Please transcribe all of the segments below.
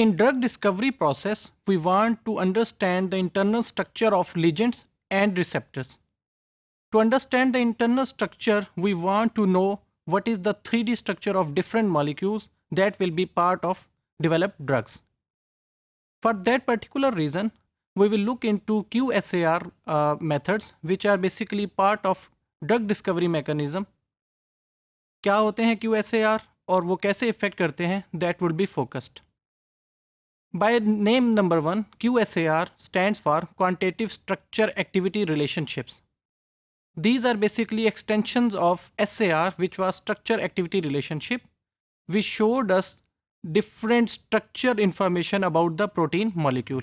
In drug discovery process, we want to understand the internal structure of ligands and receptors. To understand the internal structure, we want to know what is the 3D structure of different molecules that will be part of developed drugs. For that particular reason, we will look into QSAR methods, which are basically part of drug discovery mechanism. क्या होते हैं QSAR और वो कैसे effect करते हैं, that will be focused. By name number 1, QSAR stands for Quantitative Structure Activity Relationships. These are basically extensions of SAR, which was Structure Activity Relationship, which showed us different structure information about the protein molecule.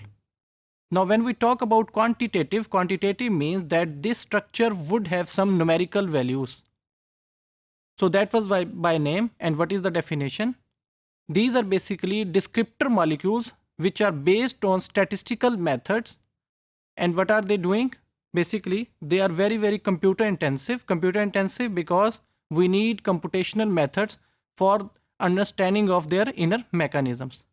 Now when we talk about quantitative means that this structure would have some numerical values. So that was by name. And what is the definition? These are basically descriptor molecules which are based on statistical methods. And what are they doing? Basically, they are very computer intensive because we need computational methods for understanding of their inner mechanisms.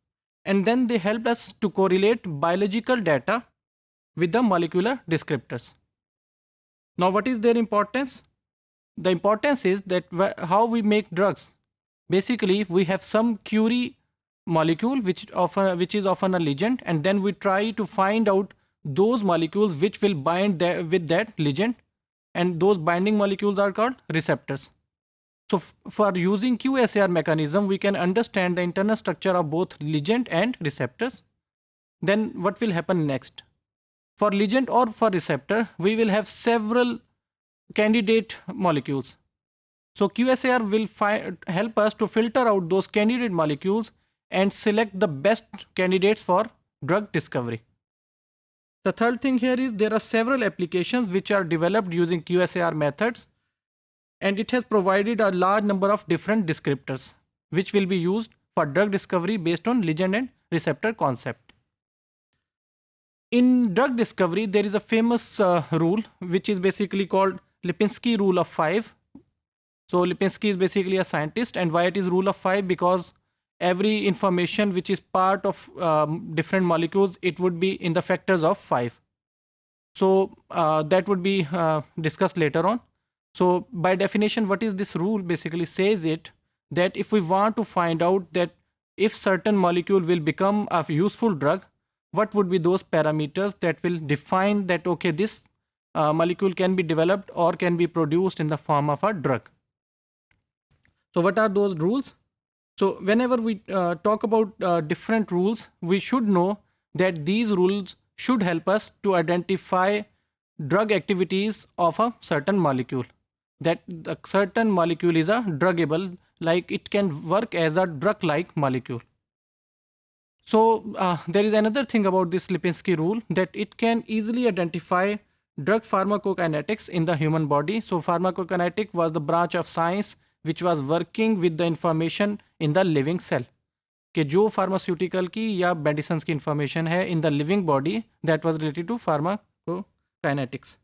And then they help us to correlate biological data with the molecular descriptors. Now what is their importance? The importance is that how we make drugs. Basically, we have some Curie molecule which is often a ligand, and then we try to find out those molecules which will bind with that ligand, and those binding molecules are called receptors. So for using QSAR mechanism, we can understand the internal structure of both ligand and receptors. Then what will happen next? For ligand or for receptor, we will have several candidate molecules. So QSAR will help us to filter out those candidate molecules and select the best candidates for drug discovery. The third thing here is there are several applications which are developed using QSAR methods, and it has provided a large number of different descriptors which will be used for drug discovery based on ligand and receptor concept. In drug discovery, there is a famous rule which is basically called Lipinski rule of 5. So Lipinski is basically a scientist, and why it is rule of 5? Because every information which is part of different molecules, it would be in the factors of 5. So that would be discussed later on. So by definition, what is this rule? Basically says it that if we want to find out that if certain molecule will become a useful drug, what would be those parameters that will define that okay, this molecule can be developed or can be produced in the form of a drug. So what are those rules? So whenever we talk about different rules, we should know that these rules should help us to identify drug activities of a certain molecule. That the certain molecule is a druggable, like it can work as a drug-like molecule. So there is another thing about this Lipinski rule, that it can easily identify drug pharmacokinetics in the human body. So pharmacokinetic was the branch of science which was working with the information in the living cell. कि जो pharmaceutical की या medicines की information है in the living body, that was related to pharmacokinetics.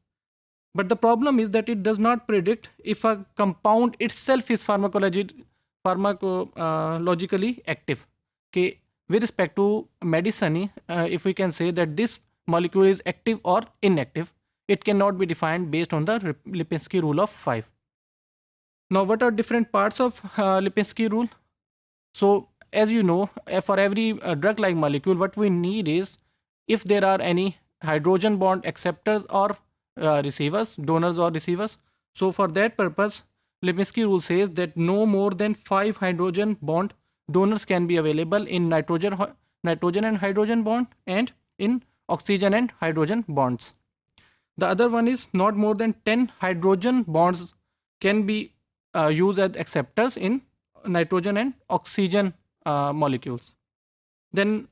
But the problem is that it does not predict if a compound itself is pharmacologically active. Okay, with respect to medicine, if we can say that this molecule is active or inactive, it cannot be defined based on the Lipinski rule of 5. Now what are different parts of Lipinski rule? So as you know, for every drug-like molecule, what we need is if there are any hydrogen bond acceptors or receivers, donors or receivers. So for that purpose, Lipinski rule says that no more than 5 hydrogen bond donors can be available in nitrogen and hydrogen bond, and in oxygen and hydrogen bonds. The other one is not more than 10 hydrogen bonds can be used as acceptors in nitrogen and oxygen molecules. Then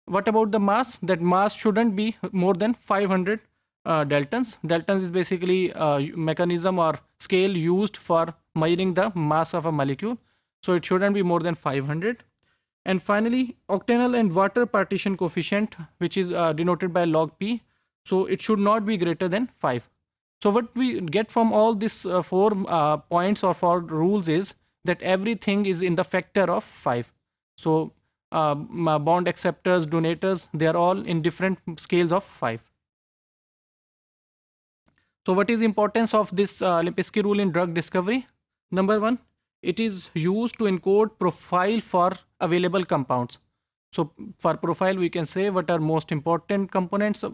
what about the mass? That mass shouldn't be more than 500 daltons. Daltons is basically a mechanism or scale used for measuring the mass of a molecule. So it shouldn't be more than 500. And finally, octanol and water partition coefficient, which is denoted by log P. So it should not be greater than 5. So what we get from all these 4 points or 4 rules is that everything is in the factor of 5. So bond acceptors, donators, they are all in different scales of 5. So what is the importance of this Lipinski rule in drug discovery? Number 1, it is used to encode profile for available compounds. So for profile, we can say what are most important components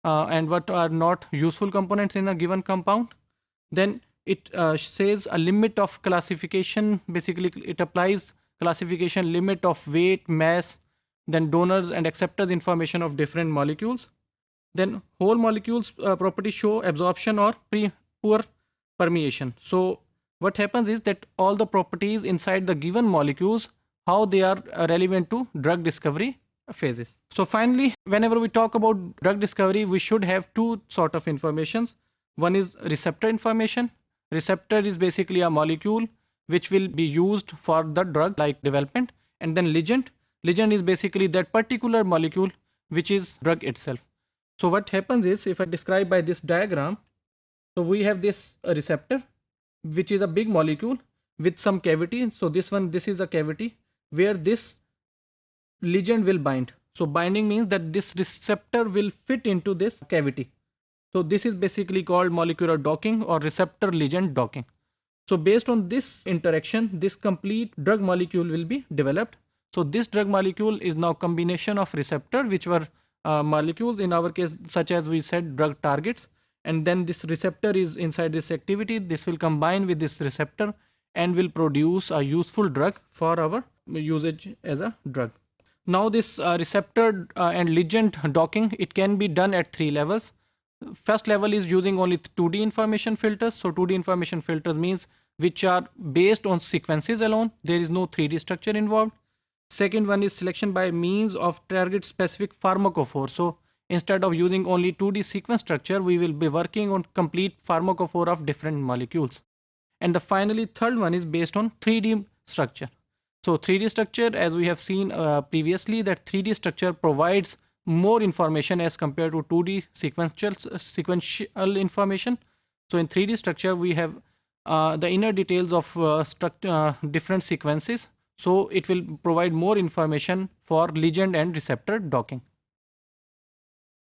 and what are not useful components in a given compound. Then it says a limit of classification. Basically, it applies classification limit of weight, mass, then donors and acceptors information of different molecules. Then whole molecules properties show absorption or poor permeation. So what happens is that all the properties inside the given molecules, how they are relevant to drug discovery phases. So finally, whenever we talk about drug discovery, we should have two sort of informations. One is receptor information. Receptor is basically a molecule which will be used for the drug like development, and then ligand. Ligand is basically that particular molecule which is drug itself. So what happens is, if I describe by this diagram, so we have this receptor which is a big molecule with some cavity. So this is a cavity where this ligand will bind. So binding means that this receptor will fit into this cavity. So this is basically called molecular docking or receptor ligand docking. So based on this interaction, this complete drug molecule will be developed. So this drug molecule is now combination of receptor, which were molecules in our case, such as we said drug targets, and then this receptor is inside this activity. This will combine with this receptor and will produce a useful drug for our usage as a drug. Now this receptor and ligand docking, it can be done at 3 levels. First level is using only 2D information filters. So 2D information filters means which are based on sequences alone. There is no 3D structure involved. Second one is selection by means of target specific pharmacophore. So instead of using only 2D sequence structure, we will be working on complete pharmacophore of different molecules. And the finally third one is based on 3D structure. So 3D structure, as we have seen previously, that 3D structure provides more information as compared to 2D sequential information. So in 3D structure, we have the inner details of different sequences. So it will provide more information for ligand and receptor docking.